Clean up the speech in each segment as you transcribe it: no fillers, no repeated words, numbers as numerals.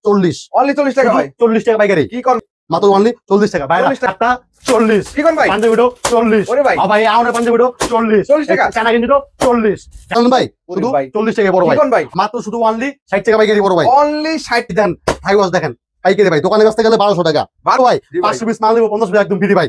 40 only 40 টাকা ভাই 40 টাকা পাইকারি কি কোন মাত্র অনলি 40 টাকা ভাই 40 কি কোন ভাই পাঞ্জাবিটো 40 ওরে ভাই ভাই আমার পাঞ্জাবিটো 40 টাকা চানা গেঞ্জিটো 40 জানেন ভাই শুধু 40 টাকা বড় ভাই কোন ভাই মাত্র শুধু অনলি 60 টাকা পাইকারি বড় ভাই অনলি 60 দেন হাই ওয়াশ দেখেন পাইকারি ভাই দোকানে বেচতে গেলে 1200 টাকা ভাই 500 পিস মাল দিব 50 টাকা একদম ফ্রি ভাই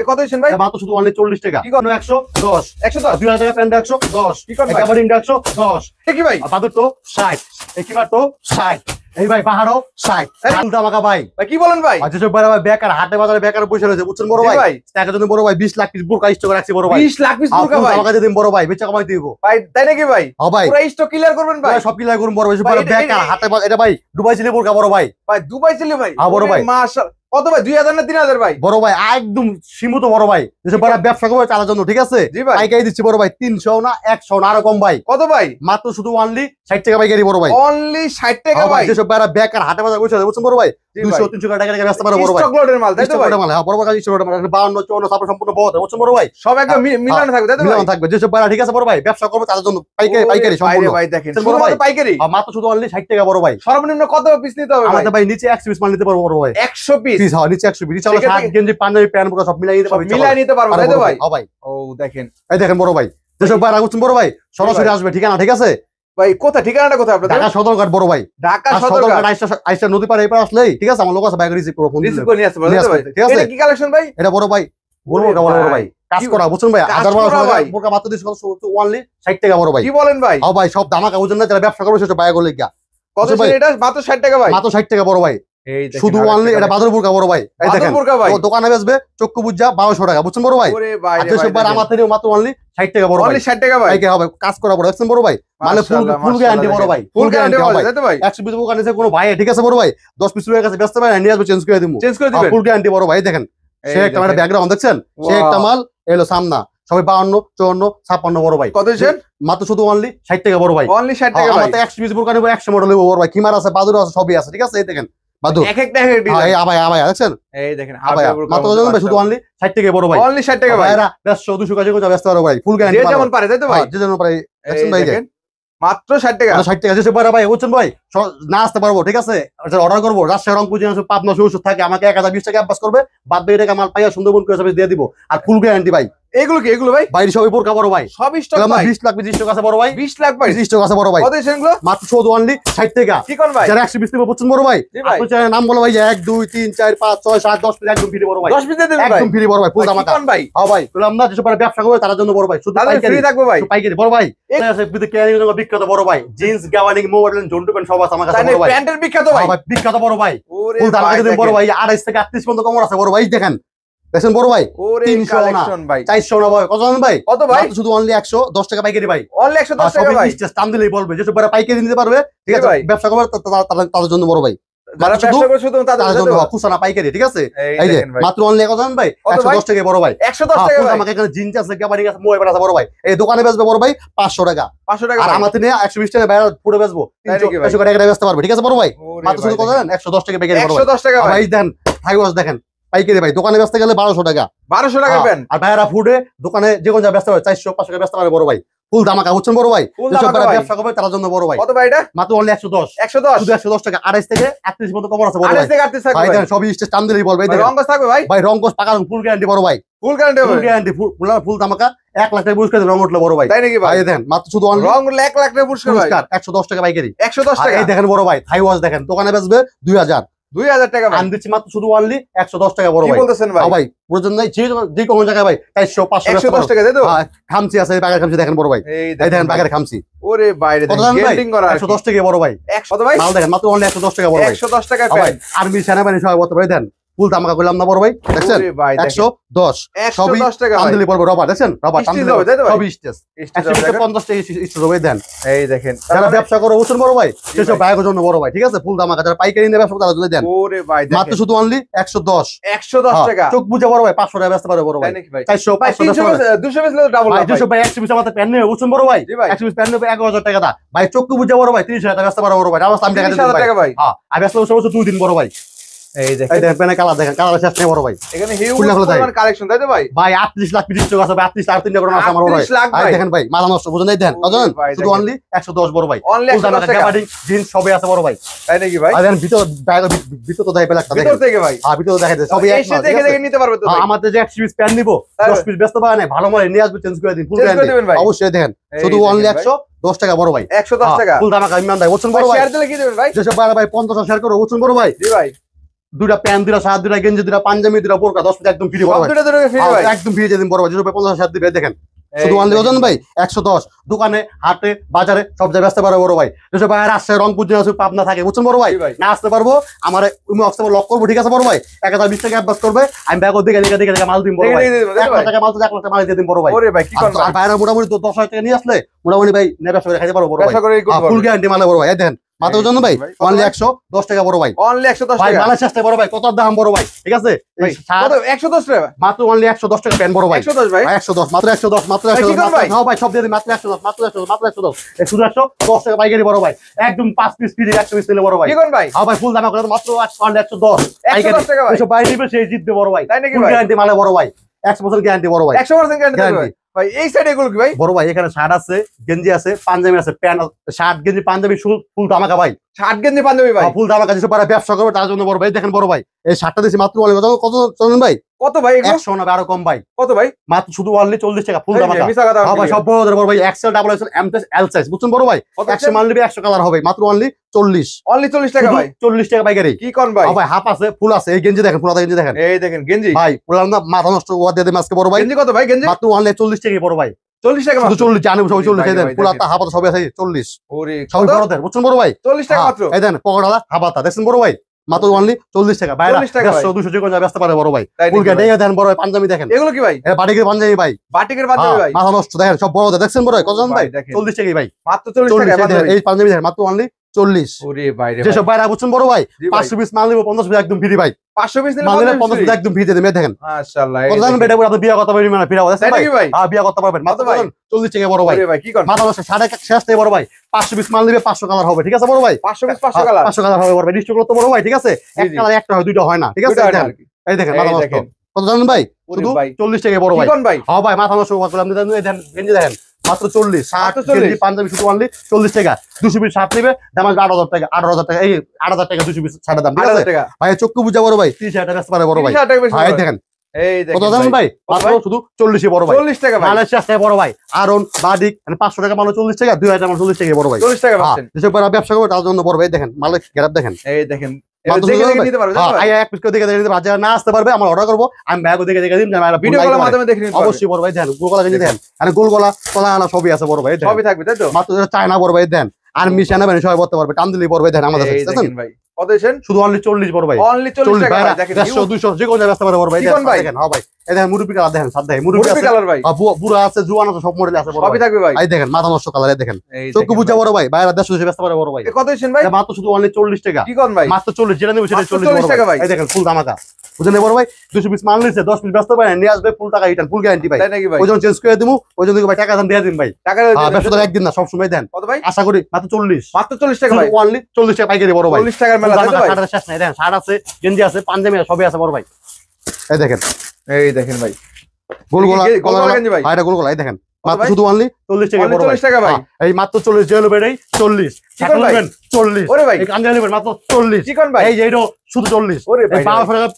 কত দিছেন ভাই মাত্র শুধু অনলি 40 টাকা কি কোন 110 110 2000 টাকা প্যান্ট 110 কি কোন ভাই একেবারে 110 কি ভাই বাদুর তো 60 একেবারে তো 60 এই ভাই পাহাড়ও 60 আলদা মাকা ভাই ভাই কি বলেন ভাই আচ্ছা সব ভাই বেকার হাটে বাজারে বেকার বসে রয়েছে বুঝছেন বড় ভাই টাকা জন্য বড় ভাই 20 লাখ পিস বুরকা স্টক রাখছি বড় ভাই 20 লাখ পিস বুরকা ভাই আমাকে দিন বড় ভাই বেচা কমাই দিব ভাই তাই নাকি ভাই হ্যাঁ ভাই পুরো স্টক ক্লিয়ার করবেন ভাই সব ক্লিয়ার করুন বড় ভাই সব বেকার হাটে এটা ভাই দুবাই ছিল বুরকা বড় ভাই ভাই দুবাই ছিল ভাই হ্যাঁ বড় ভাই মাশাআল্লাহ কত ভাই 2000 না 3000 ভাই বড় ভাই একদম সীমিত বড় ভাই যেসব বড় ব্যবসা করবে চালার জন্য ঠিক আছে পাইকারি দিচ্ছি বড় ভাই 300 না 100 না আরো কম ভাই কত ভাই মাত্র শুধু অনলি 60 টাকা পাইকারি বড় ভাই অনলি 60 টাকা ভাই যেসব বড় বেকার হাটে বাজারে বসে আছে বুঝছেন বড় ভাই 200 300 টাকা টাকা ব্যবসা পারো বড় ভাই স্টক লোডের মাল তাই তো ভাই মাল হ্যাঁ বড় ভাই স্টক লোডের মাল 52 54 তারপর সম্পূর্ণ বহুত বুঝছেন বড় ভাই সব একদম মিলানো থাকবে তাই তো মিলানো থাকবে যেসব বড় ঠিক আছে বড় ভাই ব্যবসা করবে তার জন্য পাইকারি সম্পূর্ণ ভাই দেখেন বড় ভাই পাইকারি মাত্র শুধু অনলি 60 টাকা বড় ভাই সর্বনিম্ন কত পিস নিতে হবে আমাদের ভাই নিচে 100 পিস মাল নিতে পারবো বড় ভাই 100 পিস হ্যাঁ নিচে 100 পিস চলো শার্ট গেঞ্জি পাঞ্জাবি প্যান্ট পুরো সব মিলাই নিতে পারবো মিলাই নিতে পারবো তাই তো ভাই হ্যাঁ ভাই ও দেখেন এই দেখেন বড় ভাই যেসব ভাই রাখুন বড় ভাই সরাসরি আসবে ঠিকানা ঠিক আছে ভাই কোথা ঠিকানাটা কোথায় আপনাদের ঢাকা সদরঘাট বড় ভাই ঢাকা সদরঘাট আইসা নদী পার এপার আসলেই ঠিক আছে আমার লোক আছে বাইক রিসিভ করো ফোন রিসিভ করে নিয়ে আসতে পারবে তাই তো ভাই ঠিক আছে এটা কি কালেকশন ভাই এটা বড় ভাই বলবো এটা বড় ভাই কাজ করা বুঝছেন ভাই 1000 ভাই বোরকা মাত্র 200 60 টাকা বড় ভাই কি বলেন ভাই হ্যাঁ ভাই সব দামাকা বুঝেন না যারা ব্যবসা করবে সেটা বাইক গলে গিয়া কত ছিল এটা মাত্র 60 টাকা ভাই মাত্র 60 টাকা বড় ভাই এই দেখেন শুধু অনলি এটা বাদর বোরকা বড় ভাই এই দেখেন দোকানে বেচবে চক্কু বুজ্জা 1200 টাকা বুঝছেন বড় ভাই ওরে ভাই আচ্ছা সব আমার থেকে মাত্র অনলি 60 টাকা বড় ভাই অনলি 60 টাকা ভাই পাইকে হবে কাজ করা বড় দেখছেন বড় ভাই মানে ফুল গ্যারান্টি বড় ভাই ফুল গ্যারান্টি হবে তাই তো ভাই 100 পিস বোরকা নিছে কোনো ভাই ঠিক আছে বড় ভাই 10 পিস এর কাছে ব্যস্ত ভাই নিয়ে আসবে চেঞ্জ করে দিমু ফুল গ্যারান্টি বড় ভাই দেখেন সে একটা মানে ব্যাকগ্রাউন্ড দেখছেন সে একটা মাল এলো সামনা সবাই 52 54 56 বড় ভাই কত দিবেন মাত্র শুধু অনলি 60 টাকা বড় ভাই অনলি 60 টাকা ভাই আমাদের 100 পিস বোরকা নিব 100 মডেল বড় ভাই কিমার আছে বাদুর আছে সবই আছে ঠিক আছে এই দেখেন বাদুর এক একটা ডিজাইন হ্যাঁ আবাই দেখছেন এই দেখেন মাত্র ভাই শুধু অনলি 60 টাকা বড় ভাই অনলি 60 টাকা ভাই এরা 150 200 কাছে কোথা ব্যস্ত বড় ভাই ফুল গ্যারান্টি যে যেমন পারে তাই তো ভাই যে যেমন পারে দেখছেন ভাই দেখেন মাত্র 60 টাকা 60 টাকা যেসব ভাই বুঝছেন ভাই না আসতে পারবো ঠিক আছে অর্ডার করবো রাজশাহী রংপুর জেলা পাবনা ওষুধ থাকে আমাকে 1020 টাকা অ্যাডভান্স করবে বাদ বাকি টাকা মাল পাইয়া সুন্দরবন করে সার্ভিস দিয়ে দিব আর ফুল গ্যারান্টি ভাই এগুলো ভাই বাইরে সবই বোরকা বড় ভাই সব স্টক ভাই 20 লাখ 20 টাকা আছে বড় ভাই 20 লাখ ভাই 20 টাকা আছে বড় ভাই কত দিছেন এগুলো মাত্র শুধু অনলি 60 টাকা কি কোন ভাই যারা 120 টাকা বুঝছেন বড় ভাই আপনি চ্যানেল নাম বলো ভাই 1 2 3 4 5 6 7 10 পিস একদম ফ্রি বড় ভাই 10 পিস দিয়ে দেবেন ভাই একদম ফ্রি বড় ভাই ফুল দামাকা কোন ভাই হ্যাঁ ভাই বললাম না যেসব ব্যবসা করবে তার জন্য বড় ভাই শুধু পাইকারি ফ্রি থাকবে ভাই পাইকারি বড় ভাই আছে কেয়ারিং জন্য বিখ্যাত বড় ভাই জিন্স গাওয়ানিং মোবাইল জন্টু প্যান্ট সব আছে আমার কাছে বড় ভাই প্যান্টের বিখ্যাত ভাই ভাই বিখ্যাত বড় ভাই ওরে ফুল দামাকা দিন বড় ভাই 28 থেকে 38 পর্যন্ত কম আছে বড় ভাই দেখেন দেখেন বড় ভাই 300 ভাই 400 না ভাই কত জানেন ভাই কত ভাই শুধু অনলি 110 টাকা পাইকারি ভাই অনলি 110 টাকা ভাই টান দিলেই বলবে যেসব বড় পাইকারি নিতে পারবে ঠিক আছে ব্যবসা করবে তাদের জন্য বড় ভাই যারা ব্যবসা করে শুধু তাদের জন্য খুচরা পাইকারি ঠিক আছে এই যে মাত্র অনলি কত জানেন ভাই 110 টাকা বড় ভাই 110 টাকা ভাই আমাকে এখানে জিন্স আছে গাবারি আছে মোবাইল আছে বড় ভাই এই দোকানে বেচবে বড় ভাই 500 টাকা 500 টাকা আর আমাদের নিয়ে 120 টাকা বাইরে পুরো বেচবো 300 টাকা বেচতে পারবে ঠিক আছে বড় ভাই মাত্র শুধু কত জানেন 110 টাকা পাইকারি বড় ভাই 110 টাকা ভাই দেন হাই ওয়াশ দেখেন পাইকারি ভাই দোকানে বেচতে গেলে 1200 টাকা 1200 টাকা পেন আর ভাইরা ফুডে দোকানে যে কোন যা ব্যস্ত হয় 400 500 টাকা ব্যস্ত পারে বড় ভাই ফুল দামাকা বুঝছেন বড় ভাই যেসব ব্যবসা করবে তার জন্য বড় ভাই কত ভাই এটা মাত্র অনলি 110 110 শুধু 110 টাকা 28 থেকে 38 মতো কম আছে বড় ভাই 28 থেকে 38 ভাই দেন সবই স্টেজ টান দিলেই বলবে রং কস থাকবে ভাই ভাই রংকস পাকা ফুল গ্যারান্টি বড় ভাই ফুল গ্যারান্টি হবে ফুল গ্যারান্টি ফুল দামাকা 1 লাখ টাকা পুরস্কার রং উঠলো বড় ভাই তাই নাকি ভাই দেন মাত্র শুধু অনলি রং 1 লাখ টাকা পুরস্কার ভাই 110 টাকা পাইকারি 110 টাকা এই দেখেন বড় ভাই থাই ওয়াশ দেখেন দোকানে বেচবে 2000 টাকা ভাই আমি দিচ্ছি মাত্র শুধু অনলি 110 টাকা বড় কি ভাই বলতেছেন ভাই ভাই প্রয়োজন নাই যে কোন জায়গায় ভাই 400 500 110 টাকা দে তো খামচি আছে বাগের খামচি দেখেন বড় ভাই এই দেখেন বাগের খামচি ওরে বাইরে গেটিং করা 110 টাকা বড় ভাই 100 ভাই মাল দেখেন মাত্র অনলি 110 টাকা বড় ভাই 110 টাকা ভাই আর্মি সেনাবাহিনী সবাই বলতে ভাই দেন ফুল দামাকা কইলাম না বড় ভাই দেখছেন 110 সবই 110 টাকা টান দিলে পড়বে রবার দেখছেন রবার টান দিলে সবই স্টেজ 150 টাকা স্টেজ হবে দেন এই দেখেন যারা ব্যবসা করে বুঝছেন বড় ভাই সেসব বাইকের জন্য বড় ভাই ঠিক আছে ফুল দামাকা যারা পাইকারি নিয়ে ব্যবসা তারা যদি দেন ওরে ভাই দেখেন মাত্র শুধু অনলি 110 টাকা চোখ বুঝে বড় ভাই 500 টাকা ব্যস্ত পারে বড় ভাই 400 500 200 বেচলে ডাবল ভাই 200 ভাই 100 পিস আমাদের প্যান নেবে বুঝছেন বড় ভাই 100 পিস প্যান নেবে 11000 টাকা দা ভাই চোখ বুঝে বড় ভাই 30000 টাকা ব্যস্ত পারে বড় ভাই আমার সামনে টাকা ভাই হ্যাঁ আর ব্যস্ত বসে 2 দিন বড় ভাই এই এই দেখেন দেখেন প্যানে কালার দেখেন, কালার শেষ নেই বড় ভাই। এখানে হিউজ খুলনা খুলে পরিমাণ কালেকশন তাই তো ভাই? ভাই 38 লাখ পিস স্টক আছে ভাই, 38 লাখ 3টা করে আছে আমার বড় ভাই। 38 লাখ ভাই ভাই, দেখেন ভাই মাথা নষ্ট বুঝেন নাই দেন ওরে কজন, ভাই শুধু দেখেন। অনলি 110 বড় ভাই। অনলি 110 টাকা, জিন্স সবই আছে বড় ভাই। তাই নাকি ভাই? আর দেন ভিতর তো দেয় পেলাকটা ভিতর দেখেন। থেকে ভাই হ্যাঁ ভিতর তো দেখাই দেয় সবই এক এসে মাল, ঠিক দেখে আছে? দেখে নিতে পারবে তো ভাই? হ্যাঁ, আমাদের যে 100 পিস প্যান নিব, তাই 10 পিস ব্যস্ত পায় না, ভালো মাল নিয়ে আসবে, চেঞ্জ করে দিন, ফুল চেঞ্জ করে গ্যারান্টি দিবেন ভাই। অবশ্যই। দেখেন এই শুধু অনলি দেখেন ভাই, 110 টাকা বড় ভাই। 110 টাকা ফুল দামা ইমান ভাই বলছেন বড় ভাই। ভাই। শেয়ার দিলে কি দিবেন ভাই? যেসব ভাই 50 শেয়ার করো বলছেন বড় ভাই। জি ভাই, দুইটা প্যান্ট, দুইটা শার্ট, দুইটা গেঞ্জি, দুইটা পাঞ্জাবি, দুইটা বোরকা 10 পিস একদম ফ্রি বড় সব ভাই। দুটো দুটো ফ্রি ভাই। একদম ফ্রি দিয়ে দিন বড় ভাই। যেসব 50 শেয়ার দিবে দেখেন শুধু এই অনলি দেখেন। ওজন ভাই 110। দোকানে, হাটে, বাজারে সব জায়গায় আসতে পারবে বড় ভাই। যেসব ভাই রাজশাহী, রংপুর, দিনাজপুর, পাবনা থাকে বুঝছেন বড় ভাই, জি ভাই। না আসতে পারবো আমার লক করবো, ঠিক আছে বড় ভাই। 1020 টাকা অ্যাডভান্স করবে, আমি ব্যাগ দিকে দিকে দিকে মাল দিন বড় দেখে ভাই। দেখে দিবেন, তাই 1 তো লাখ ভাই? টাকা মাল তো 1 লাখ টাকা মাল দিয়ে দিন বড় ভাই। ওরে ভাই কি কোন ভাই? আর বাইরে মোটামুটি 10,000 টাকা নিয়ে আসলে মোটামুটি ভাই ব্যবসা করে খাইতে পারবো বড় ভাই। ব্যবসা করে করতে ফুল পারবে। গ্যারান্টি মালে বড় ভাই। এই দেখেন মাত্র ওজন ভাই ভাই, কত অনলি ভাই? 110 টাকা বড় ভাই। অনলি 110 ভাই টাকা মালের চেষ্টা বড় ভাই, কত দাম বড় ভাই, ঠিক আছে? ভাই, কত 110 টাকা? মাত্র অনলি 110 টাকা প্যান বড় ভাই। 110 ভাই। 110 মাত্র 110 মাত্র ভাই, কি 110 করেন ভাই? হ্যাঁ ভাই সব দিয়ে দিন মাত্র 110 মাত্র 110 মাত্র 110 এই শুধু 110 টাকা পাইকারি বড় ভাই। একদম 5 পিস ফ্রি 100 পিস নিলে বড় ভাই। কি কোন ভাই? হ্যাঁ ভাই ফুল দাম করে মাত্র অনলি 110 110 টাকা ভাই। এসব বাইরে নিবে সেই জিতবে বড় ভাই। তাই নাকি ফুল ভাই? গ্যারান্টি মালে বড় ভাই, 100% গ্যারান্টি বড় ভাই। 100% গ্যারান্টি দেবে ভাই। ভাই এই সাইডে এগুলো কি ভাই? বড় ভাই এখানে শার্ট আছে, গেঞ্জি আছে, পাঞ্জাবি আছে, প্যান্ট, শার্ট, গেঞ্জি, পাঞ্জাবি ফুল ধামাকা ভাই। শার্ট গেঞ্জি পাঞ্জাবি ভাই। ফুল ধামাকা যেসব পারা ব্যবসা করবে তার জন্য বড় ভাই। দেখেন বড় ভাই এই শার্টটা দিছি মাত্র অনলি কত চলেন ভাই? কত ভাই এগুলো? 100 না আরো কম ভাই, কত ভাই? মাত্র শুধু অনলি 40 টাকা ফুল এই যে, ধামাকা। মিছা কথা হ্যাঁ ভাই বলছি। সব বড়দের বড় ভাই, XL, double XL, M size, L size বুঝছেন বড় ভাই। কত 100 মাল নিবে 100 কালার হবে, মাত্র অনলি 40 অনলি 40 টাকা ভাই। 40 টাকা পাইকারি। কি কোন ভাই? হ্যাঁ ভাই হাফ আছে, ফুল আছে। এই গেঞ্জি দেখেন, পুরাটা গেঞ্জি দেখেন এই দেখেন গেঞ্জি। ভাই, পুরান না মাথা নষ্ট ওয়া দিয়ে দেন আজকে বড় ভাই। গেঞ্জি কত ভাই গেঞ্জি? মাত্র অনলি 40 টাকা বড় ভাই। 40 টাকা শুধু মাত্র। 40 জানেন সবাই 40 ভাই, এই দেন, ভাই, পুরাটা দেখেন। হাফাতা সবই আছে 40 ওরে সবই কত? বড়দের বুঝছেন বড় ভাই। 40 টাকা মাত্র। এই দেন পকড়ালা হাফাতা দেখছেন বড় ভাই, মাত্র অনলি 40 টাকা। বাইরে 40 টাকা ভাই। 150 200 যে কোনো জায়গায় ব্যস্ত পারে বড় ভাই। তাই ফুল নাকি গ্যারান্টি ভাই? দেন বড় ভাই। পাঞ্জাবি দেখেন, এগুলো কি ভাই? এটা বাটিকের পাঞ্জাবি ভাই। বাটিকের পাঞ্জাবি ভাই। মাথা নষ্ট দেখেন সব বড়দের দেখছেন বড় ভাই। কত ভাই? দেখেন 40 টাকাই ভাই। মাত্র 40 40 টাকা এই দেখেন, পাঞ্জাবি। এই পাঞ্জাবি দেখেন মাত্র অনলি 40। ওরে ভাই রে যেসব ভাই। বাইরে বুঝছেন বড় ভাই, জি ভাই। 500 পিস মাল নিব 50 পিস একদম ফ্রি ভাই। 500 পিস নিলে মাল নিলে 50 50 পিস একদম ফ্রি দিয়ে দেবেন। এই দেখেন মাশাআল্লাহ। কত জানেন এটা আপনি বিয়া করতে পারবেন না ফিরাও তাই দেখছেন ভাই। নাকি ভাই? হ্যাঁ বিয়া করতে পারবেন মাত্র কত ভাই? 40 টাকা বড় ভাই। ওরে ভাই কি কোন? মাথা নষ্ট সাড়ে শেষ নেই বড় ভাই। 500 পিস মাল নিবে 500 কালার হবে, ঠিক আছে বড় ভাই। 500 পিস 500 কালার। 500 কালার হবে বড় ভাই। নিশ্চয় তো বড় ভাই, ঠিক আছে? এক জি। কালার একটা হয়, দুইটা হয় না, ঠিক আছে? দুইটা হয় না দেখেন, আর কি। এই দেখেন এই মাথা নষ্ট দেখেন। কত জানেন ভাই? ওরে শুধু ভাই। 40 টাকা বড় কি ভাই। কোন ভাই? হ্যাঁ ভাই মাথা নষ্ট করলাম। এই দেখেন গেঞ্জি দেখেন মাত্র 40 শার্ট, মাত্র 40 গেঞ্জি, পাঞ্জাবি শুধু অনলি 40 টাকা। 200 পিস শার্ট নিবে দাম আসবে 8,000 টাকা। 8,000 টাকা এই 8,000 টাকা 200 পিস শার্টের দাম, ঠিক আছে? 8,000 টাকা। ভাই চক্ষু বুঝা বড় ভাই 30,000 টাকা আসতে পারে বড় ভাই। 30,000 টাকা বেশি ভাই ভাই। দেখেন এই কত দেখেন জানেন ভাই? কত মাত্র ভাই? শুধু 40 বড় ভাই। 40 টাকা ভাই। মালয়েশিয়া থেকে বড় ভাই। আরন, বাদিক মানে 500 টাকা মাল 40 টাকা, 2000 মাল 40 টাকা বড় ভাই। 40 টাকা হ্যাঁ, পাচ্ছেন। যেসব যারা ব্যবসা করবে তার জন্য বড় ভাই। দেখেন মালের গ্যারাপ দেখেন এই দেখেন মাত্র দেখে শুধু দেখে ভাই। নিতে পারবে হ্যাঁ, ভাই। এক পিস করে দেখে দেখে নিতে পারবে। যারা না আসতে পারবে আমার অর্ডার করবো, আমি ব্যাগও দেখে দেখে দিন। ভিডিও কলের মাধ্যমে দেখে নিতে পারবে। অবশ্যই বড় ভাই। দেন গোলগলা গেঞ্জি দেখেন, মানে গোলগলা কলা আনা সবই আছে বড় ভাই। দেখেন সবই থাকবে তাই তো? মাত্র চায়না বড় ভাই। দেন আর মিশানা বানি সবাই বলতে পারবে, টান দিলেই বড় ভাই। দেন আমাদের এই কাছে দেখেন ভাই। কত দিয়েছেন? শুধু অনলি 40 বড় ভাই। অনলি 40 টাকা ভাই। দেখেন 150 200 যে কোনো জায়গায় ব্যস্ত পারে বড় ভাই। কি কোন ভাই? দেখেন হ্যাঁ ভাই। এই দেখেন মুরব্বি কালার দেখেন, সাদ দেখেন মুরব্বি মুরব্বি আছে, কালার ভাই। বুড়া আছে, জুয়ান আছে, সব মডেল আছে বড় সবই ভাই। থাকবে ভাই। এই দেখেন মাথা নষ্ট কালার দেখেন এই চক্ষু দেখেন বুঝা ভাই। বড় ভাই। বাইরে 150 ব্যস্ত পারে বড় ভাই। কত দিয়েছেন ভাই? এটা মাত্র শুধু অনলি 40 টাকা। কি কোন ভাই? মাত্র 40 যেটা নেবে সেটা মাত্র 40 40 বড় টাকা ভাই। ভাই। এই দেখেন ফুল ধামাকা বুঝলেন বড় ভাই। 200 পিস মাল নিছে 10 পিস ব্যস্ত পারেন নিয়ে আসবে, ফুল টাকা রিটার্ন, ফুল গ্যারান্টি ভাই। তাই নাকি ভাই? ওজন চেঞ্জ করে দিমু, ওজন দিকে ভাই টাকা দাম দিয়ে দিন ভাই। টাকা ব্যবসা তো একদিন না, সব সময় দেন। কত ভাই? আশা করি মাত্র 40। মাত্র 40 টাকা ভাই। অনলি 40 টাকা পাইকারি বড় ভাই। 40 টাকার মেলা তাই তো ভাই? শার্টের শেষ নাই। দেখেন শার্ট আছে, গেঞ্জি আছে, পাঞ্জাবি আছে, সবই আছে বড় ভাই। এই দেখেন এই দেখেন ভাই। গোলগলা গোলগলা গেঞ্জি ভাই। এটা গোলগলা। এই দেখেন কত মাত্র ভাই? শুধু অনলি 40 টাকা অনলি বড় ভাই। 40 টাকা ভাই। এই মাত্র 40 জেল বেড়াই 40 কি কোন ভাই? 40 ওরে ভাই। এই কাঞ্জা নেবেন মাত্র 40। কি কোন ভাই? এই যে এটাও শুধু 40। ওরে ভাই এই 1200 টাকা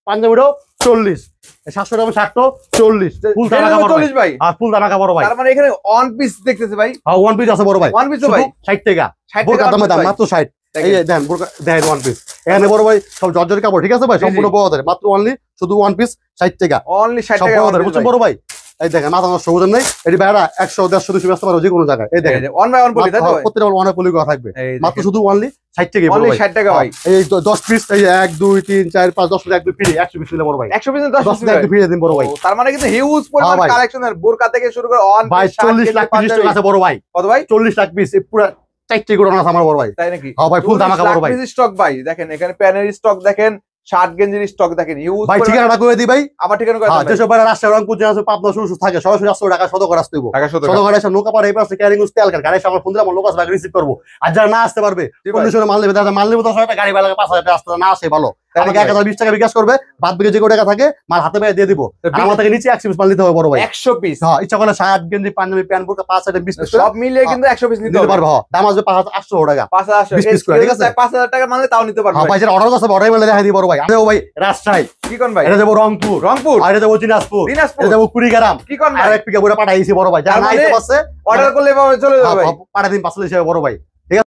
পাঞ্জাবিটাও 40। এই 700 টাকা শার্টও 40। ফুল দানা বড় ভাই। 40 ভাই। আর ফুল দানা বড় ভাই। তার মানে এখানে ওয়ান পিস দেখতেছে ভাই। আর ওয়ান পিস আছে বড় ভাই। ওয়ান পিস তো ভাই 60 টাকা। 60 বোরকা টাকা দাম মাত্র 60। এই যে দেন বোরকা দেখেন ওয়ান পিস। এখানে বড় ভাই সব জর্জের কাপড়, ঠিক আছে ভাই? জি, জি। সম্পূর্ণ বড়দের মাত্র অনলি শুধু ওয়ান পিস 60 টাকা। অনলি 60 সব টাকা বড়দের বুঝছেন বড় ভাই। এই দেখেন মাথা নষ্ট বুঝেন নাই। এটি বাইরা 100 150 200 ব্যস্ত পারো যে কোনো জায়গায়। এই দেখেন ওয়ান বাই ওয়ান বলি তাই তো ভাই? প্রত্যেকটা অনেক পলি করা থাকবে। এই মাত্র দেখেন। শুধু অনলি 60 টাকা বড় অনলি ভাই। 60 টাকা ভাই। এই 10 পিস এই 1 2 3 4 5 10 পিস একদম ফ্রি 100 পিস নিলে বড় ভাই। 100 পিস 10 10 পিস পিস একদম ফ্রি দিন বড় ভাই। ও, তার মানে কিন্তু হিউজ পরিমাণ হ্যাঁ ভাই। কালেকশনের বোরকা থেকে শুরু করে অন ভাই 40 লাখ পিস স্টক আছে বড় ভাই। কত ভাই? 40 লাখ পিস পুরো 4টি গুড় আছে আমার বড় ভাই। তাই নাকি? হ্যাঁ ভাই ফুল ধামাকা বড় ভাই। স্টক ভাই দেখেন এখানে প্যানের স্টক দেখেন, শার্ট গেঞ্জির স্টক দেখেন হিউজ। ভাই ঠিকানাটা করে দিই ভাই। আবার ঠিকানা করে হ্যাঁ দেন যেসব ভাই রাজশাহী রংপুর জেলা পাবনা শুরু থাকে সরাসরি 800 টাকা সদর আসতে হইব। টাকা 100 সদর এসে নৌকা পাড়ে এই পাশে ক্যারিং উস তেল গাড়ি সামনে ফোন দিলে আমার লোক আসবে রিসিভ করবো। আর যারা না আসতে পারবে জি ভাই। কন্ডিশনে মাল নেবে, দাদা মাল নেবে 10,000 টাকা, গাড়ি ভাড়া 5,000 টাকা, আসতে না আসে ভালো। আমাকে 1020 টাকা বিকাশ করবে, বাদ বাকি যে কত টাকা থাকে মাল হাতে পেয়ে দিয়ে দিব। আমার থেকে নিচে 100 পিস মাল নিতে হবে বড় ভাই। 100 পিস। হ্যাঁ, ইচ্ছা করলে শার্ট গেঞ্জি পাঞ্জাবি প্যান্ট বোরকা 5 আইটেম 20 পিস সব মিলিয়ে কিন্তু 100 পিস নিতে পারবে। হ্যাঁ, দাম আসবে 5800 টাকা। 5000 20 পিস করে, ঠিক আছে? 5000 টাকা মানে তাও নিতে পারবে। হ্যাঁ ভাই, যেটা অর্ডার করছে অর্ডার মেলে দেখাই দিই বড় ভাই। আরে ও ভাই রাজশাহী, কি কোন ভাই? এটা যাবো রংপুর, রংপুর, আর এটা যাবো দিনাজপুর, দিনাজপুর, এটা যাবো কুড়িগ্রাম, কি কোন আর ভাই? এক পিকা বড় পাঠাইছি বড় ভাই। যা তার নাই মানে তো আছে অর্ডার করলে এভাবে চলে যাবে ভাই। পাঠা দিন পার্সেল হিসেবে বড় ভাই।